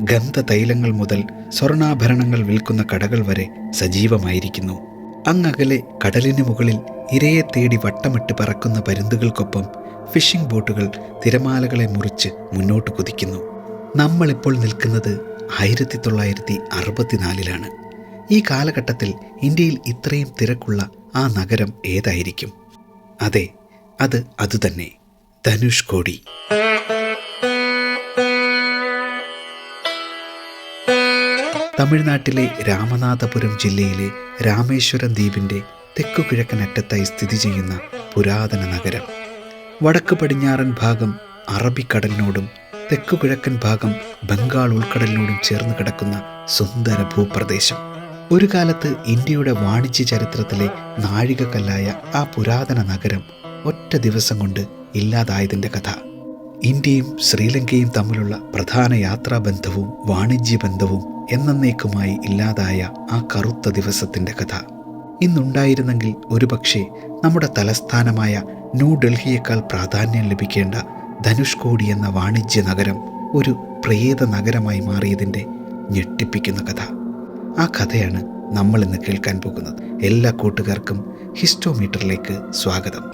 ഗന്ധതൈലങ്ങൾ മുതൽ സ്വർണ്ണാഭരണങ്ങൾ വിൽക്കുന്ന കടകൾ വരെ സജീവമായിരിക്കുന്നു. അങ്ങകലെ കടലിന് മുകളിൽ ഇരയെ തേടി വട്ടമിട്ട് പറക്കുന്ന പരുന്തുകൾക്കൊപ്പം ഫിഷിംഗ് ബോട്ടുകൾ തിരമാലകളെ മുറിച്ച് മുന്നോട്ട് കുതിക്കുന്നു. നമ്മളിപ്പോൾ നിൽക്കുന്നത് 1964-ലാണ്. ഈ കാലഘട്ടത്തിൽ ഇന്ത്യയിൽ ഇത്രയും തിരക്കുള്ള ആ നഗരം ഏതായിരിക്കും? അതെ, അതുതന്നെ ധനുഷ്കോടി. തമിഴ്നാട്ടിലെ രാമനാഥപുരം ജില്ലയിലെ രാമേശ്വരം ദ്വീപിൻ്റെ തെക്കുകിഴക്കൻ അറ്റത്തായി സ്ഥിതി ചെയ്യുന്ന പുരാതന നഗരം. വടക്ക് പടിഞ്ഞാറൻ ഭാഗം അറബിക്കടലിനോടും തെക്കുകിഴക്കൻ ഭാഗം ബംഗാൾ ഉൾക്കടലിനോടും ചേർന്ന് കിടക്കുന്ന സുന്ദര ഭൂപ്രദേശം. ഒരു കാലത്ത് ഇന്ത്യയുടെ വാണിജ്യ ചരിത്രത്തിലെ നാഴികക്കല്ലായ ആ പുരാതന നഗരം ഒറ്റ ദിവസം കൊണ്ട് ഇല്ലാതായതിൻ്റെ കഥ. ഇന്ത്യയും ശ്രീലങ്കയും തമ്മിലുള്ള പ്രധാന യാത്രാബന്ധവും വാണിജ്യബന്ധവും എന്നേക്കുമായി ഇല്ലാതായ ആ കറുത്ത ദിവസത്തിൻ്റെ കഥ. ഇന്നുണ്ടായിരുന്നെങ്കിൽ ഒരുപക്ഷെ നമ്മുടെ തലസ്ഥാനമായ ന്യൂഡൽഹിയേക്കാൾ പ്രാധാന്യം ലഭിക്കേണ്ട ധനുഷ്കോടി എന്ന വാണിജ്യ നഗരം ഒരു പ്രേത നഗരമായി മാറിയതിൻ്റെ ഞെട്ടിപ്പിക്കുന്ന കഥ. ആ കഥയാണ് നമ്മൾ ഇന്ന് കേൾക്കാൻ പോകുന്നത്. എല്ലാ കൂട്ടുകാർക്കും ഹിസ്റ്റോമീറ്ററിലേക്ക് സ്വാഗതം.